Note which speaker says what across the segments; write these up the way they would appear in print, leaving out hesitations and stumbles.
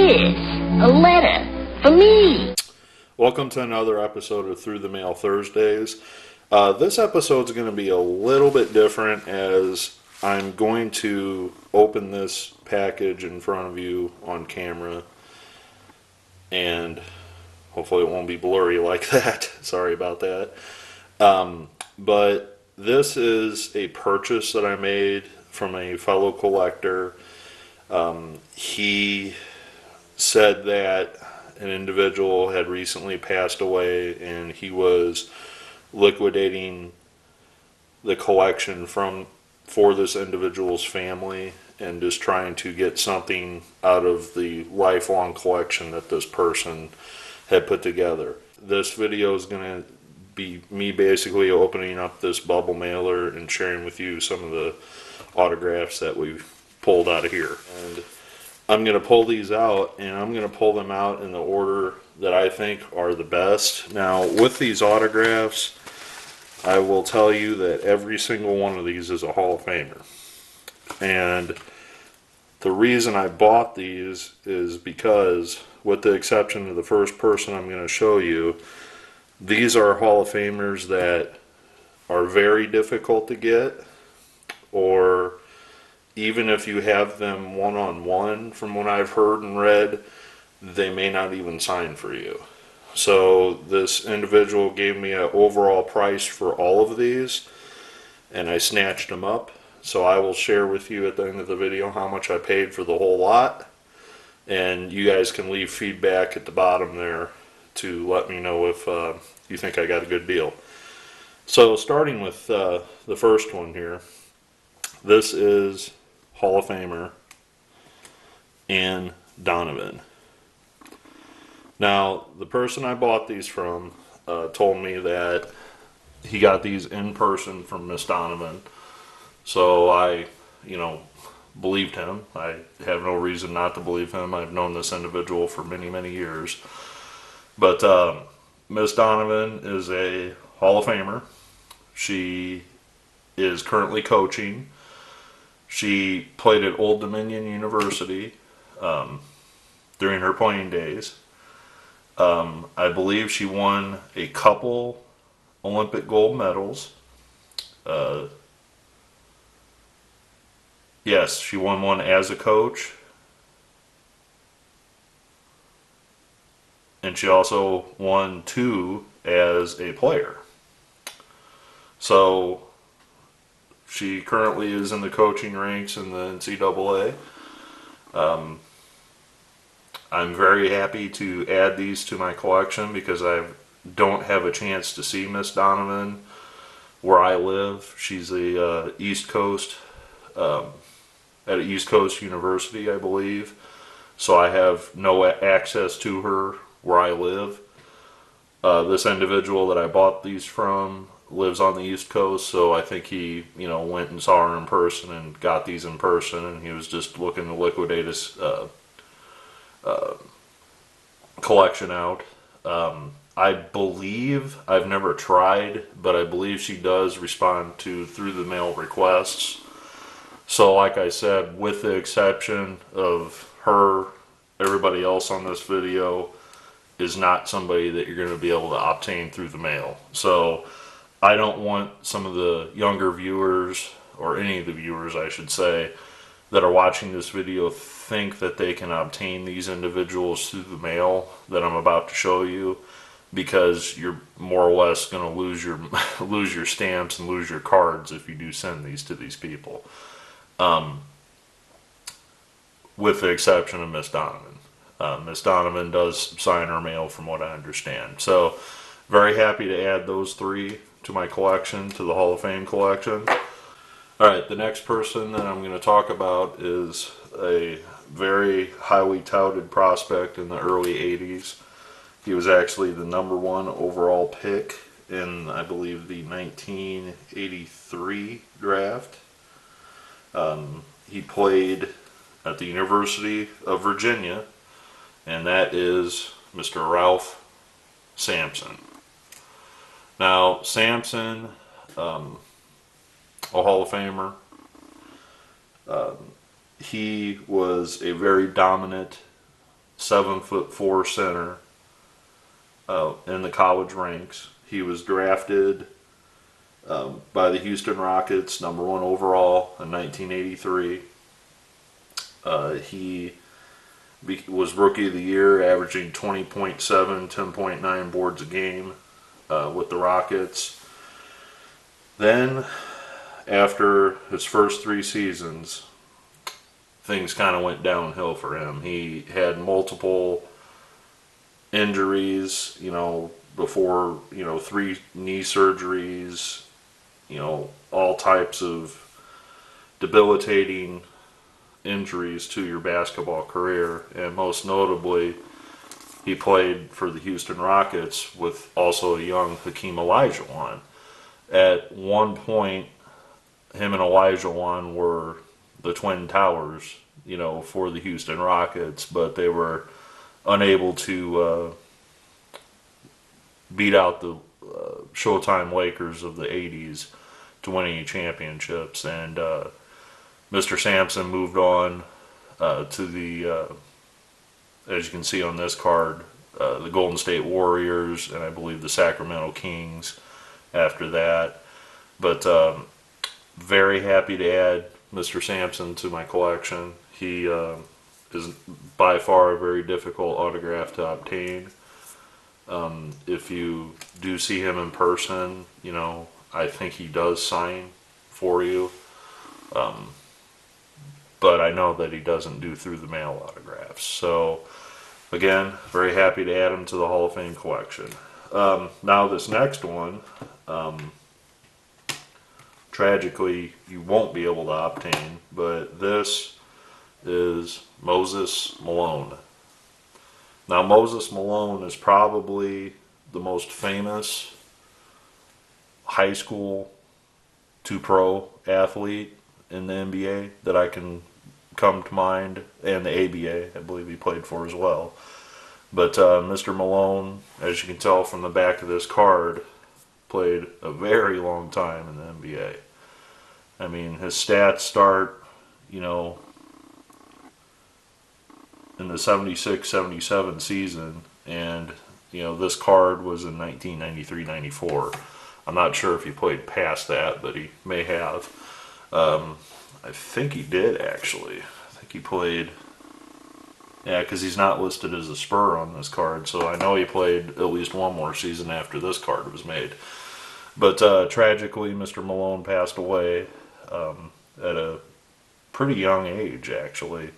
Speaker 1: this? A letter for me.
Speaker 2: Welcome to another episode of Through the Mail Thursdays. This episode's going to be a little bit different as I'm going to open this package in front of you on camera, and hopefully it won't be blurry like that. Sorry about that. But this is a purchase that I made from a fellow collector. He said that an individual had recently passed away and he was liquidating the collection for this individual's family and just trying to get something out of the lifelong collection that this person had put together. This video is going to be me basically opening up this bubble mailer and sharing with you some of the autographs that we've pulled out of here. And I'm going to pull these out, and I'm going to pull them out in the order that I think are the best. Now, with these autographs, I will tell you that every single one of these is a Hall of Famer. And the reason I bought these is because, with the exception of the first person I'm going to show you, these are Hall of Famers that are very difficult to get, or even if you have them one-on-one, from what I've heard and read, they may not even sign for you. So this individual gave me an overall price for all of these, and I snatched them up. So I will share with you at the end of the video how much I paid for the whole lot, and you guys can leave feedback at the bottom there to let me know if you think I got a good deal. So starting with the first one here, this is Hall of Famer and Donovan. Now, the person I bought these from told me that he got these in person from Miss Donovan. So I, believed him. I have no reason not to believe him. I've known this individual for many, many years. But Miss Donovan is a Hall of Famer. She is currently coaching. She played at Old Dominion University during her playing days. I believe she won a couple Olympic gold medals. Yes, she won one as a coach. And she also won two as a player. So she currently is in the coaching ranks in the NCAA. I'm very happy to add these to my collection because I don't have a chance to see Miss Donovan where I live. She's a East Coast, at an East Coast University, I believe. So I have no access to her where I live. This individual that I bought these from lives on the East Coast, so I think he, went and saw her in person and got these in person, and he was just looking to liquidate his collection out. I believe, I've never tried, but I believe she does respond to through the mail requests. So like I said, with the exception of her, everybody else on this video is not somebody that you're going to be able to obtain through the mail. So I don't want some of the younger viewers, or any of the viewers I should say, that are watching this video think that they can obtain these individuals through the mail that I'm about to show you, because you're more or less going to lose your stamps and lose your cards if you do send these to these people. With the exception of Miss Donovan. Miss Donovan does sign her mail from what I understand. So very happy to add those three to my collection, to the Hall of Fame collection. Alright, the next person that I'm going to talk about is a very highly touted prospect in the early 80s. He was actually the #1 overall pick in, I believe, the 1983 draft. He played at the University of Virginia, and that is Mr. Ralph Sampson. Now, Sampson, a Hall of Famer, he was a very dominant 7'4" center in the college ranks. He was drafted by the Houston Rockets, #1 overall in 1983. He was Rookie of the Year, averaging 20.7, 10.9 boards a game with the Rockets. Then, after his first 3 seasons, things kind of went downhill for him. He had multiple injuries, before, 3 knee surgeries, all types of debilitating injuries to your basketball career. And most notably, he played for the Houston Rockets with also a young Hakeem Olajuwon. At one point, him and Olajuwon were the Twin Towers, for the Houston Rockets, but they were unable to beat out the Showtime Lakers of the 80s to win any championships. And Mr. Sampson moved on to the, as you can see on this card, the Golden State Warriors, and I believe the Sacramento Kings after that. But very happy to add Mr. Sampson to my collection. He is by far a very difficult autograph to obtain. If you do see him in person, I think he does sign for you. But I know that he doesn't do through the mail autographs. So, again, very happy to add him to the Hall of Fame collection. Now this next one, tragically, you won't be able to obtain, but this is Moses Malone. Now, Moses Malone is probably the most famous high school to pro athlete in the NBA that I can come to mind, and the ABA, I believe he played for as well. But Mr. Malone, as you can tell from the back of this card, played a very long time in the NBA. I mean, his stats start, in the 76-77 season, and this card was in 1993-94. I'm not sure if he played past that, but he may have. I think he did, actually. I think he played, yeah, because he's not listed as a Spur on this card, so I know he played at least one more season after this card was made. But tragically, Mr. Malone passed away at a pretty young age, actually.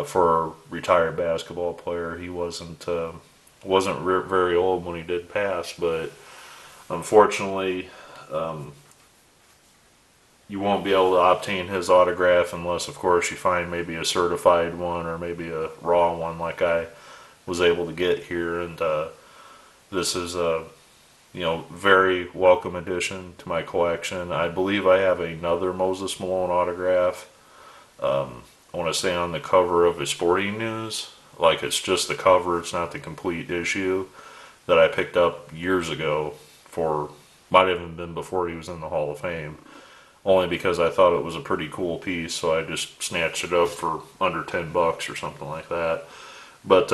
Speaker 2: For a retired basketball player, he wasn't very old when he did pass, but unfortunately, you won't be able to obtain his autograph unless, of course, you find maybe a certified one or maybe a raw one like I was able to get here. And this is a very welcome addition to my collection. I believe I have another Moses Malone autograph. I want to say on the cover of his Sporting News, like it's just the cover, it's not the complete issue, that I picked up years ago might have even been before he was in the Hall of Fame, only because I thought it was a pretty cool piece, so I just snatched it up for under $10 or something like that. But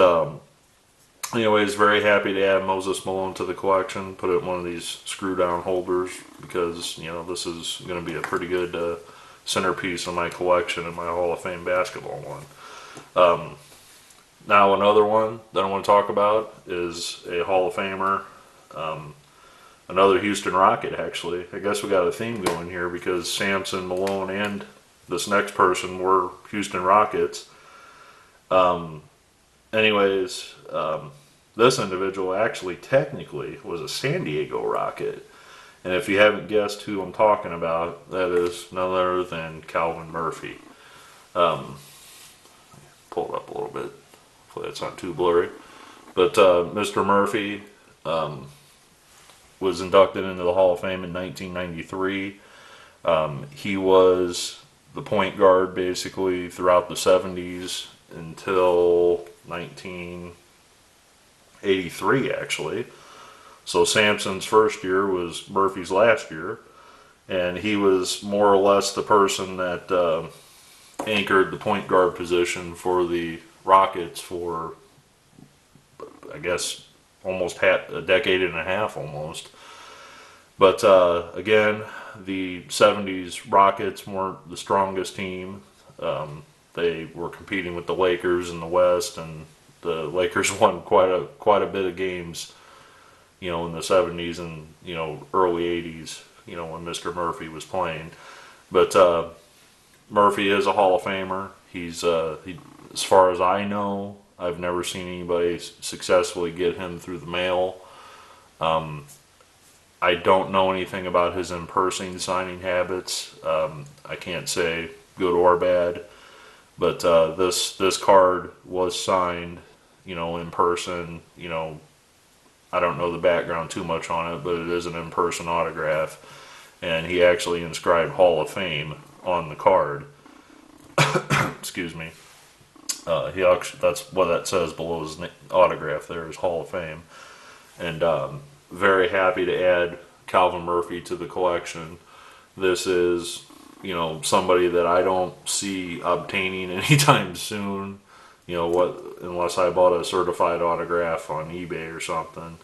Speaker 2: anyways, very happy to add Moses Malone to the collection, put it in one of these screw down holders, because this is going to be a pretty good centerpiece of my collection in my Hall of Fame basketball one. Now another one that I want to talk about is a Hall of Famer, another Houston Rocket, actually. I guess we got a theme going here because Sampson, Malone, and this next person were Houston Rockets. Anyways, this individual actually technically was a San Diego Rocket. And if you haven't guessed who I'm talking about, that is none other than Calvin Murphy. Pull it up a little bit. Hopefully it's not too blurry. But Mr. Murphy was inducted into the Hall of Fame in 1993. He was the point guard basically throughout the 70s until 1983, actually. So Sampson's first year was Murphy's last year, and he was more or less the person that anchored the point guard position for the Rockets for, I guess, almost a decade and a half almost. But again, the 70s Rockets weren't the strongest team. They were competing with the Lakers in the West, and the Lakers won quite a bit of games, you know, in the 70s and, you know, early 80s, you know, when Mr. Murphy was playing. But Murphy is a Hall of Famer. He's as far as I know, I've never seen anybody successfully get him through the mail. I don't know anything about his in-person signing habits. I can't say good or bad, but this card was signed, you know, in person. You know, I don't know the background too much on it, but it is an in-person autograph, and he actually inscribed Hall of Fame on the card. Excuse me. That's what that says below his autograph. There is Hall of Fame, and very happy to add Calvin Murphy to the collection. This is, you know, somebody that I don't see obtaining anytime soon. You know what? Unless I bought a certified autograph on eBay or something.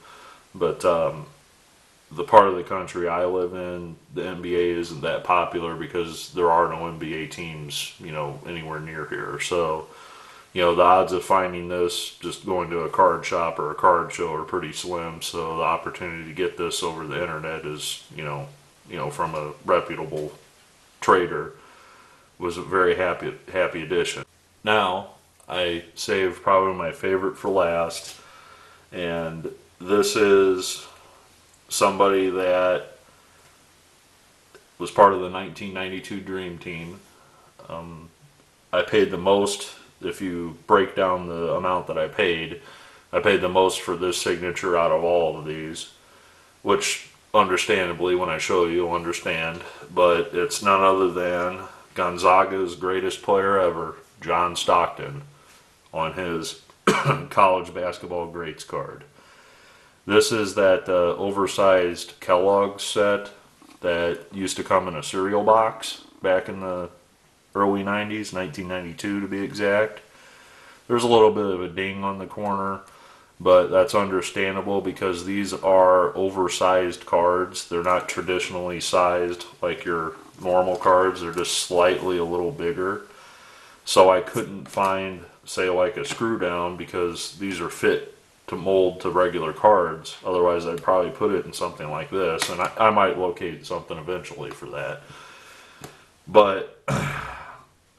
Speaker 2: But the part of the country I live in, the NBA isn't that popular because there are no NBA teams, you know, anywhere near here. So, you know, the odds of finding this just going to a card shop or a card show are pretty slim. So the opportunity to get this over the internet is, you know, from a reputable trader was a very happy addition. Now, I saved probably my favorite for last, and this is somebody that was part of the 1992 Dream Team. I paid the most. If you break down the amount that I paid the most for this signature out of all of these, which understandably when I show you you'll understand, but it's none other than Gonzaga's greatest player ever, John Stockton, on his college basketball greats card. This is that oversized Kellogg's set that used to come in a cereal box back in the early 90s, 1992 to be exact. There's a little bit of a ding on the corner, but that's understandable because these are oversized cards. They're not traditionally sized like your normal cards. They're just slightly a little bigger. So I couldn't find, say, like a screw down because these are fit to mold to regular cards. Otherwise I'd probably put it in something like this, and I might locate something eventually for that. But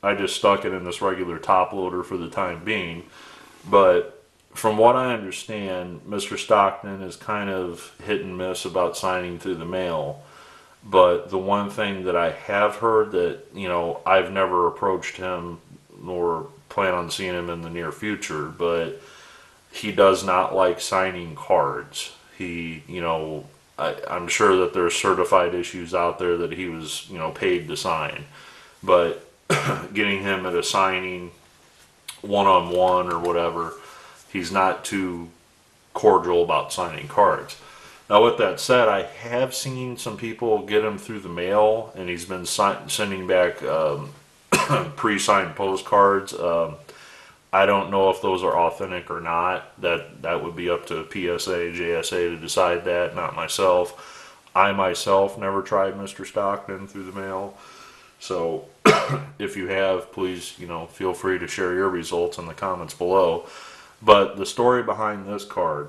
Speaker 2: I just stuck it in this regular top loader for the time being. But from what I understand, Mr. Stockton is kind of hit and miss about signing through the mail. But the one thing that I have heard that, you know, I've never approached him nor plan on seeing him in the near future, but he does not like signing cards. He, you know, I'm sure that there's certified issues out there that he was, you know, paid to sign. But getting him at a signing one-on-one or whatever, he's not too cordial about signing cards. Now with that said, I have seen some people get him through the mail, and he's been sending back pre-signed postcards. I don't know if those are authentic or not. That would be up to PSA, JSA to decide that, not myself. I myself never tried Mr. Stockton through the mail. So if you have, please, you know, feel free to share your results in the comments below. But the story behind this card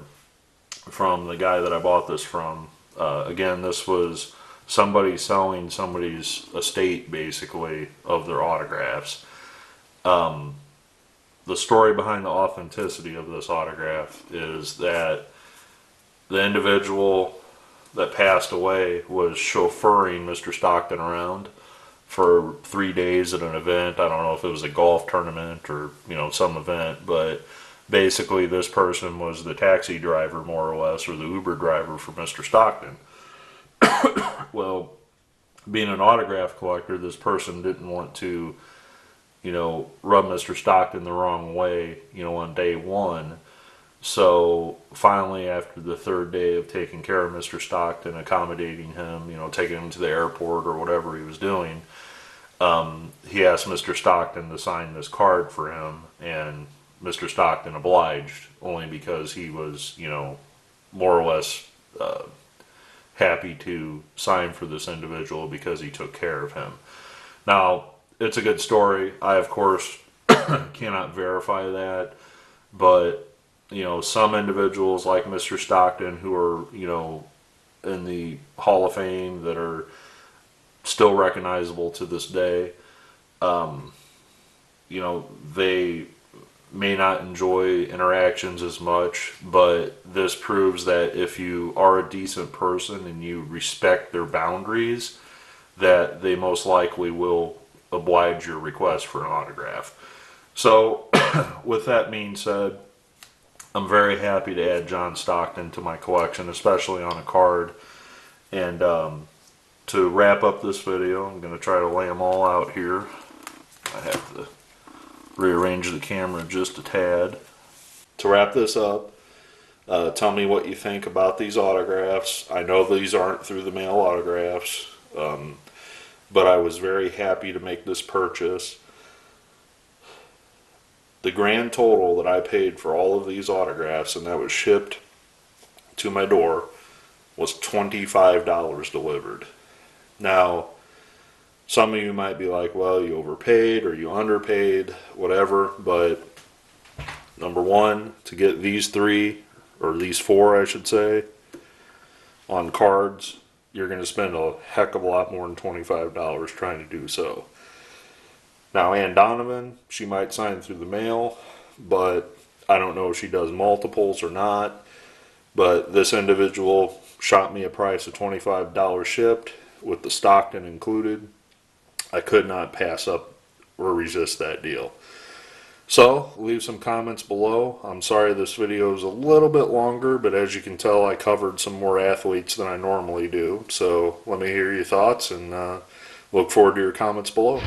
Speaker 2: from the guy that I bought this from, again, this was somebody selling somebody's estate, basically, of their autographs. The story behind the authenticity of this autograph is that the individual that passed away was chauffeuring Mr. Stockton around for 3 days at an event. I don't know if it was a golf tournament or, you know, some event, but basically this person was the taxi driver, more or less, or the Uber driver for Mr. Stockton. Well, being an autograph collector, this person didn't want to, you know, rub Mr. Stockton the wrong way, you know, on day one. So finally, after the third day of taking care of Mr. Stockton, accommodating him, you know, taking him to the airport or whatever he was doing, he asked Mr. Stockton to sign this card for him. And Mr. Stockton obliged, only because he was, you know, more or less happy to sign for this individual because he took care of him. Now, it's a good story. I, of course, cannot verify that, but, you know, some individuals like Mr. Stockton who are, you know, in the Hall of Fame that are still recognizable to this day, you know, they may not enjoy interactions as much, but this proves that if you are a decent person and you respect their boundaries, that they most likely will oblige your request for an autograph. So, with that being said, I'm very happy to add John Stockton to my collection, especially on a card. And to wrap up this video, I'm going to try to lay them all out here. I have to rearrange the camera just a tad. To wrap this up, tell me what you think about these autographs. I know these aren't through the mail autographs, but I was very happy to make this purchase. The grand total that I paid for all of these autographs, and that was shipped to my door, was $25 delivered. Now, some of you might be like, well, you overpaid or you underpaid, whatever, but number one, to get these three, or these four I should say, on cards, you're going to spend a heck of a lot more than $25 trying to do so. Now, Ann Donovan, she might sign through the mail, but I don't know if she does multiples or not. But this individual shot me a price of $25 shipped with the Stockton included. I could not pass up or resist that deal. So, leave some comments below. I'm sorry this video is a little bit longer, but as you can tell, I covered some more athletes than I normally do. So, let me hear your thoughts and look forward to your comments below.